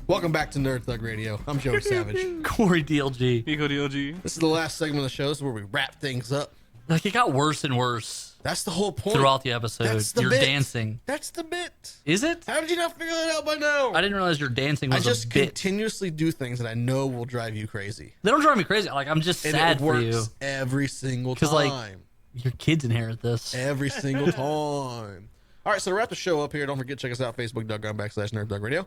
Welcome back to Nerd Thug Radio. I'm Joey Savage. Corey DLG. Pico DLG. This is the last segment of the show. This is where we wrap things up. Like, it got worse and worse That's the whole point. throughout the episode. That's the You're bit. dancing. That's the bit. Is it? How did you not figure that out by now? I didn't realize your dancing I was just a bit. continuously do things that I know will drive you crazy. They don't drive me crazy. Like, I'm just And sad it for works you. every single 'Cause, time. like, your kids inherit this. Every single time. All right, so to wrap the show up here, don't forget to check us out, Facebook.com/NerdThugRadio.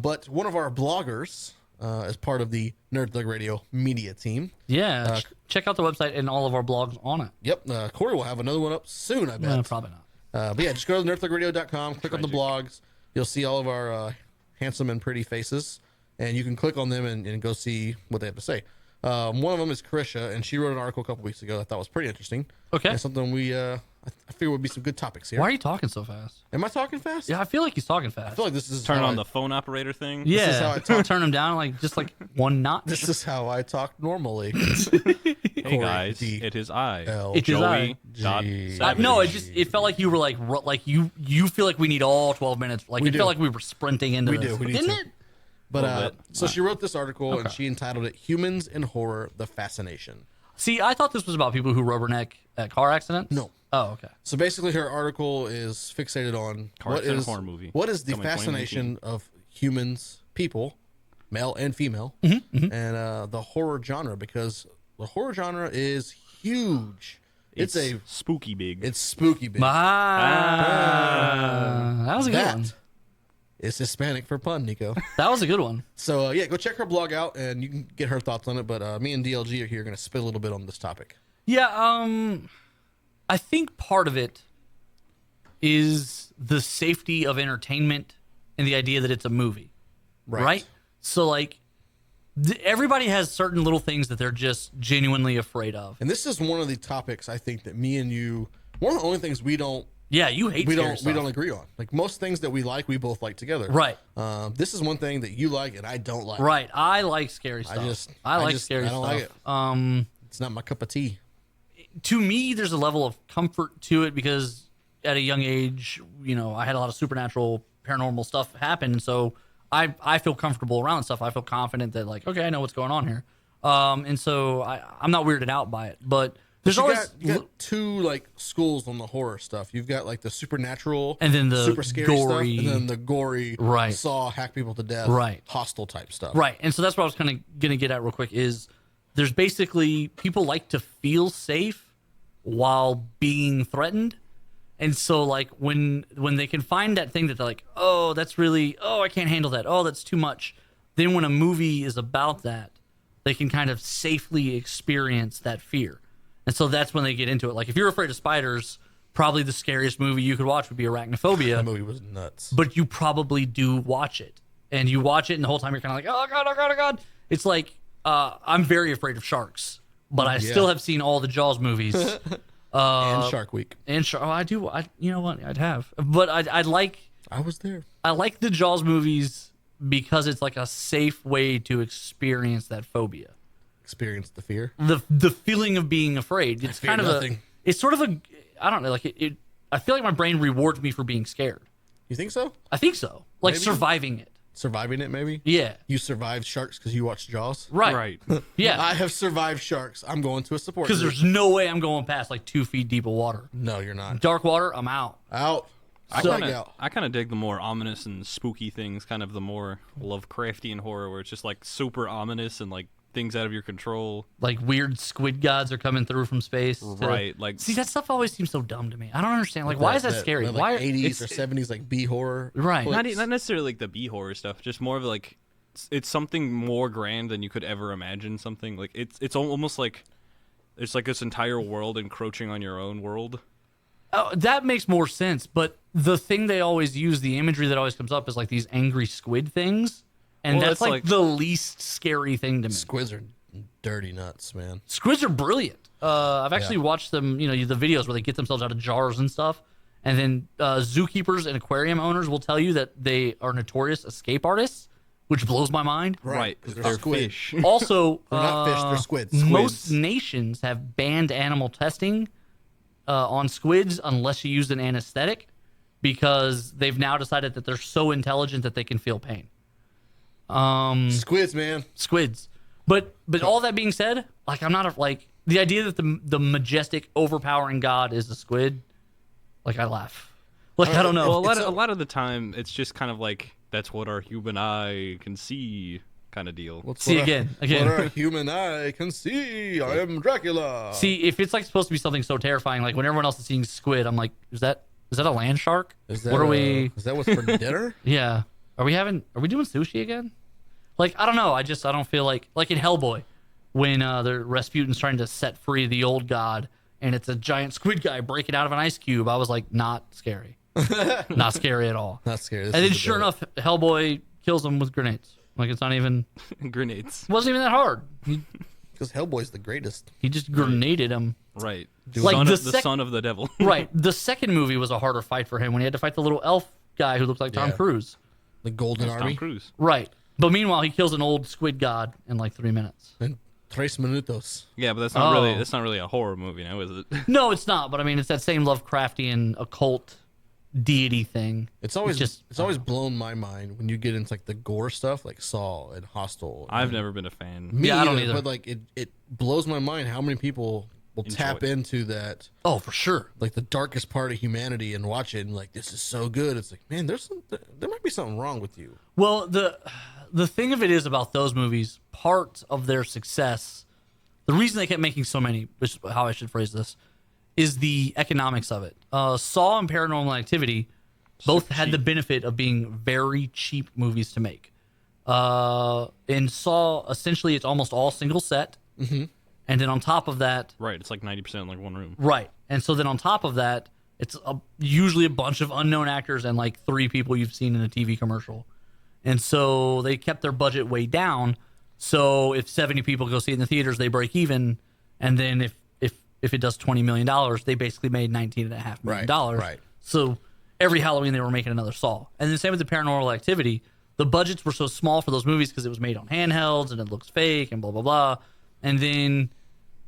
But one of our bloggers, as part of the Nerd Thug Radio media team. Yeah. Check out the website and all of our blogs on it. Yep, Corey will have another one up soon, I bet. No, probably not. But yeah, just go to nerdthugradio.com, click on the blogs. You'll see all of our handsome and pretty faces, and you can click on them and go see what they have to say. One of them is Carisha, and she wrote an article a couple weeks ago that I thought was pretty interesting. Okay. And something I figure would be some good topics here. Why are you talking so fast? Am I talking fast? Yeah, I feel like he's talking fast. I feel like this is Turn how on I- the phone operator thing. yeah. is how I talk. Turn him down just like one notch. This is how I talk normally. Hey guys, D- it is I. L- It is I. Joey. Dot G- Savage. No, it felt like you were like you feel like we need all 12 minutes. Like, it do. felt like we were sprinting into We this. do. We need Didn't to. it? But Little bit. so she wrote this article, and she entitled it "Humans in Horror: The Fascination." See, I thought this was about people who rubberneck at car accidents. No. Oh, okay. So basically, her article is fixated on Car accident horror movie. What is the Coming fascination of humans, people, male and female, Mm-hmm, and the horror genre? Because the horror genre is huge. It's spooky big. it's spooky big. That was a good one. That is Hispanic for pun, Nico. That was a good one. So yeah, go check her blog out, and you can get her thoughts on it. But me and DLG are here going to spit a little bit on this topic. Yeah, I think part of it is the safety of entertainment and the idea that it's a movie, right? So, like, everybody has certain little things that they're just genuinely afraid of. And this is one of the topics I think that me and you, one of the only things we don't Yeah, you hate scary stuff. we don't agree on. Like most things that we like, we both like together. Right. This is one thing that you like and I don't like. Right. I like scary stuff. I like scary I don't stuff. like it. It's not my cup of tea. To me, there's a level of comfort to it because at a young age, you know, I had a lot of supernatural, paranormal stuff happen. So I feel comfortable around stuff. I feel confident that, like, okay, I know what's going on here. And so I'm not weirded out by it. But there's You always got two like schools on the horror stuff. You've got like the supernatural And then the super scary gory- stuff, and then the gory Right. saw hack people to death, Right. hostile type stuff. right. And so that's what I was kind of going to get at real quick is there's basically people like to feel safe while being threatened. And so, like, when they can find that thing that they're like, oh, that's really, oh, I can't handle that. Oh, that's too much. Then when a movie is about that, they can kind of safely experience that fear. And so that's when they get into it. Like, if you're afraid of spiders, probably the scariest movie you could watch would be That Arachnophobia, movie was nuts. but you probably do watch it. And you watch it, and the whole time you're kind of like, oh, God, oh, God, oh, God. It's like, I'm very afraid of sharks, but I still have seen all the Jaws movies. And Shark Week. And you know what? I'd have, but I like I was there. the Jaws movies because it's like a safe way to experience that phobia, Experienced the fear. the feeling of being afraid. It's fear kind of nothing. it's sort of a, I don't know, like it. I feel like my brain rewards me for being scared. You think so? I think so, like Maybe. surviving it. Surviving it, maybe? Yeah, You survived sharks because you watched Jaws? right. Yeah, I have survived sharks. I'm going to a support because group. there's no way I'm going past like 2 feet deep of water. No, you're not. Dark water, I'm out. Out. I Strike kind out. of dig the more ominous and spooky things, kind of the more Lovecraftian horror, where it's just like super ominous and like things out of your control. Like weird squid gods are coming through from space. Right, like- see, that stuff always seems so dumb to me. I don't understand. Like, why is that scary? Like Why? 80s or 70s like B horror? Right. flicks? Not necessarily like the B horror stuff, just more of like it's something more grand than you could ever imagine. Something like it's almost like it's like this entire world encroaching on your own world. Oh, that makes more sense. But the thing they always use, the imagery that always comes up, is like these angry squid things, and Well, that's that's like like- the least scary thing to me. Squids are dirty nuts, man. Squids are brilliant. I've actually watched them. You know, the videos where they get themselves out of jars and stuff. And then zookeepers and aquarium owners will tell you that they are notorious escape artists, which blows my mind. Right, because they're they're squid. fish. Also, They're not fish, they're squids. Most Squids. nations have banned animal testing on squids unless you use an anesthetic because they've now decided that they're so intelligent that they can feel pain. Squids, man. Squids. But all that being said, like I'm not like the idea that the majestic, overpowering god is a squid. Like I laugh. Like I don't know. Well, a lot of the time, it's just kind of like that's what our human eye can see, kind of deal. What our human eye can see. I am Dracula. See, if it's like supposed to be something so terrifying, like when everyone else is seeing squid, I'm like, is that a land shark? Is that what's for dinner? Yeah. Are we doing sushi again? Like I don't know. I don't feel like in Hellboy, when the Rasputin's trying to set free the old god, and it's a giant squid guy breaking out of an ice cube. I was like, not scary. Not scary at all. Not scary. And then sure enough, Hellboy kills him with grenades. Like it's not even grenades. Wasn't even that hard. Because Hellboy's the greatest. He just grenaded him. Right. Like the son of the devil. Right. The second movie was a harder fight for him when he had to fight the little elf guy who looked like Tom Cruise. The Golden Army. Tom Cruise. Right. But meanwhile, he kills an old squid god in like 3 minutes. And 3 minutos. Yeah, but that's not really a horror movie now, is it? No, it's not. But I mean, it's that same Lovecraftian occult deity thing. It's always blown my mind when you get into like the gore stuff, like Saw and Hostel. I've never been a fan. Me I don't either. But like it blows my mind how many people will tap into that. Oh, for sure. Like the darkest part of humanity and watch it and like this is so good. It's like, man, there might be something wrong with you. Well, the thing of it is about those movies, part of their success, the reason they kept making so many, which is how I should phrase this, is the economics of it. Saw and Paranormal Activity both had the benefit of being very cheap movies to make. In Saw, essentially, it's almost all single set. Mm-hmm. And then on top of that... Right, it's like 90% in like one room. Right. And so then on top of that, it's usually a bunch of unknown actors and like 3 people you've seen in a TV commercial. And so they kept their budget way down. So if 70 people go see it in the theaters, they break even. And then if it does $20 million, they basically made $19.5 million. Right. So every Halloween, they were making another Saw. And the same with the Paranormal Activity. The budgets were so small for those movies because it was made on handhelds and it looks fake and blah, blah, blah. And then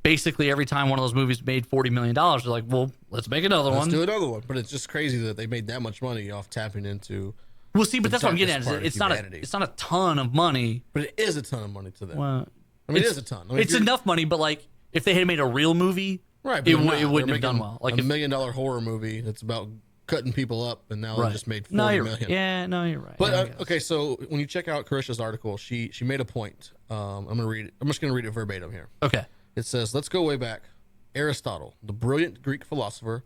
basically every time one of those movies made $40 million, they're like, well, let's make another one. Let's do another one. But it's just crazy that they made that much money off tapping into... Well, see, but that's what I'm getting at. It's not a ton of money. But it is a ton of money to them. Well, I mean, it is a ton. I mean, it's enough money, but like if they had made a real movie, right, it wouldn't have done well. Like $1 million horror movie that's about cutting people up, and now they just made $40 million. Yeah, no, you're right. But okay, so when you check out Carisha's article, she made a point. I'm gonna read it. I'm just gonna read it verbatim here. Okay. It says, "Let's go way back. Aristotle, the brilliant Greek philosopher,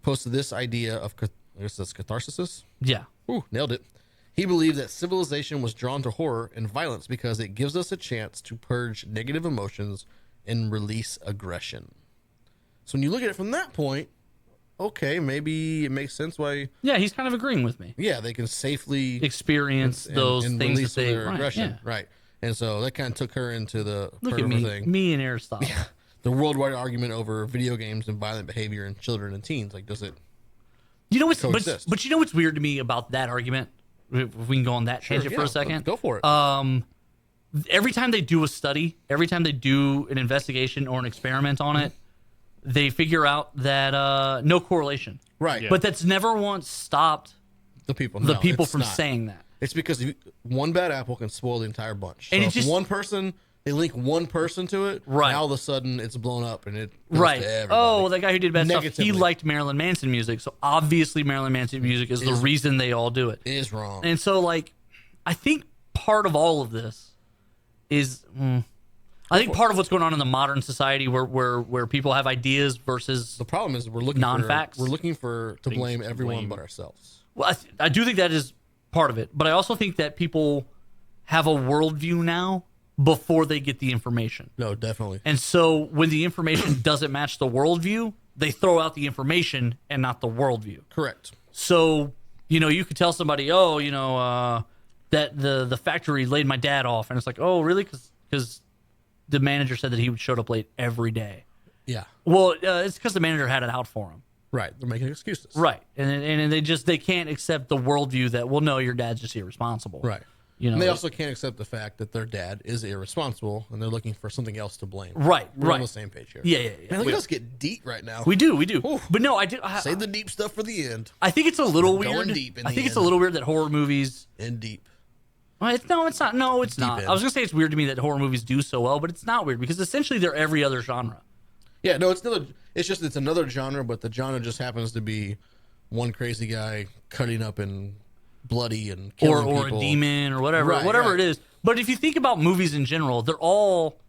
posted this idea of I guess that's catharsis. Yeah. Ooh, nailed it. He believed that civilization was drawn to horror and violence because it gives us a chance to purge negative emotions and release aggression. So when you look at it from that point, okay, maybe it makes sense why... Yeah, he's kind of agreeing with me. Yeah, they can safely... experience those and things release that they... their aggression. Right. And so that kind of took her into the Look at me, thing. me and Aristotle. Yeah. The worldwide argument over video games and violent behavior in children and teens. Like, does it... You know what's... coexist? But you know what's weird to me about that argument? If we can go on that tangent for a second. Go for it. Every time they do a study, every time they do an investigation or an experiment on it, they figure out that no correlation. Right. Yeah. But that's never once stopped the people from saying that. It's because one bad apple can spoil the entire bunch. And So it's if just- one person, they link one person to it, Right. now all of a sudden it's blown up and it goes Right. to everybody. Oh, well, that guy who did bad stuff, he Negatively. liked Marilyn Manson music. So obviously Marilyn Manson music is the reason they all do it. It is wrong. And so, like, I think part of all of this is, I think part of what's going on in the modern society where people have ideas versus, The problem is we're looking Non-facts. we're looking to blame to everyone blame. but ourselves. well, I do think that is part of it. But I also think that people have a worldview now before they get the information. No, definitely. And so when the information doesn't match the worldview, they throw out the information and not the worldview. Correct. So, you could tell somebody, that the factory laid my dad off. And it's like, oh, really? Because the manager said that he showed up late every day. Yeah. Well, it's because the manager had it out for him. Right. They're making excuses. Right. And they can't accept the worldview that, well, no, your dad's just irresponsible. Right. And they also can't accept the fact that their dad is irresponsible and they're looking for something else to blame. Right. We're right. on the same page here. Yeah. Man, look at us get deep right now. We do. Ooh. But no, Save the deep stuff for the end. I think it's a little We're going weird. deep in I the think it's a end. little weird that horror movies And deep. Well, it's not. No, it's not. end. I was gonna say it's weird to me that horror movies do so well, but it's not weird because essentially they're every other genre. Yeah, no, it's another genre, but the genre just happens to be one crazy guy cutting up and bloody and killing or people. a demon or whatever, Right, whatever right. it is. But if you think about movies in general, they're all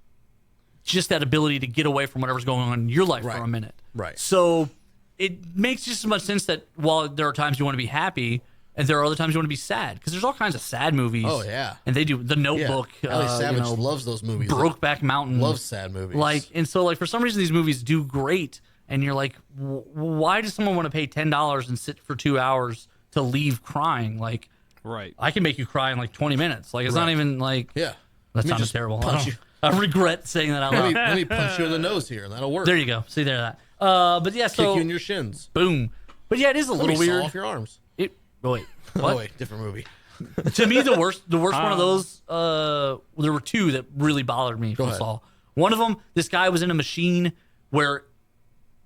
just that ability to get away from whatever's going on in your life for Right. a minute. Right. So it makes just as much sense that while there are times you want to be happy and there are other times you want to be sad, because there's all kinds of sad movies. Oh, yeah. And they do The Yeah. Notebook. Ellie Savage you know, loves those movies. Brokeback Mountain. Loves sad movies. And so for some reason these movies do great, and you're like, why does someone want to pay $10 and sit for 2 hours to leave crying? Like, Right. I can make you cry in like 20 minutes. Like, it's not Right. even like, Yeah. that Let me sounded just terrible. punch you. I regret saying that out loud. Let me punch you in the nose here, and that'll work. There you go. See that. But yeah, Kick so you in your shins. boom. But yeah, it is a Let little me saw weird. off your arms. Wait, what? Oh wait, different movie. To me, the worst one of those. There were two that really bothered me from ahead. Saw. One of them, this guy was in a machine where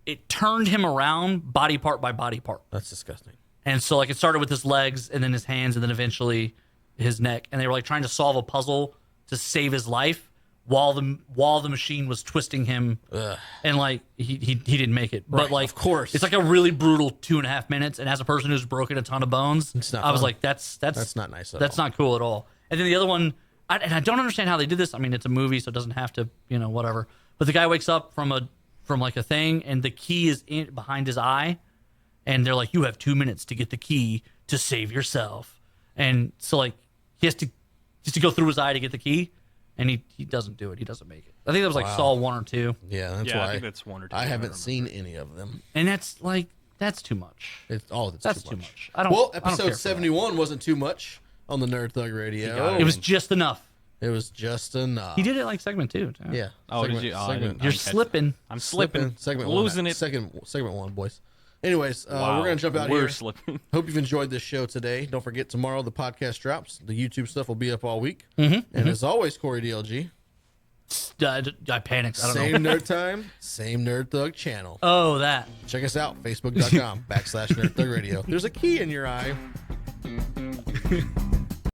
it turned him around body part by body part. That's disgusting. And so it started with his legs and then his hands and then eventually his neck. And they were trying to solve a puzzle to save his life while the machine was twisting him. Ugh. And he didn't make it. But Right, of course. it's a really brutal 2.5 minutes. And as a person who's broken a ton of bones, It's not I was fun. like, that's not nice at That's all. not cool at all. And then the other one, I don't understand how they did this. I mean, it's a movie, so it doesn't have to, whatever. But the guy wakes up from a thing, and the key is behind his eye, and they're like, "You have 2 minutes to get the key to save yourself." And so he has to go through his eye to get the key, and he doesn't do it. He doesn't make it. I think that was Saw 1 or 2, Yeah, that's Yeah, why I think that's 1 or 2. I I haven't don't seen any of them. and that's too much. It's That's too much. I don't. Well, I don't care episode for 71 wasn't too much on the Nerd Thug Radio. got that. It was just enough. It was just enough. He did it segment 2. Too. Yeah. Oh, did you? Oh, I didn't- You're catch that. slipping. I'm slipping. Segment Losing one. it. Segment one, boys. Anyways, Wow. we're gonna jump out We're here. slipping. Hope you've enjoyed this show today. Don't forget tomorrow the podcast drops. The YouTube stuff will be up all week. And as always, Corey DLG. I panicked. I don't know. Same nerd time, same Nerd Thug channel. Oh, that. Check us out, facebook.com/Nerd Thug Radio. There's a key in your eye.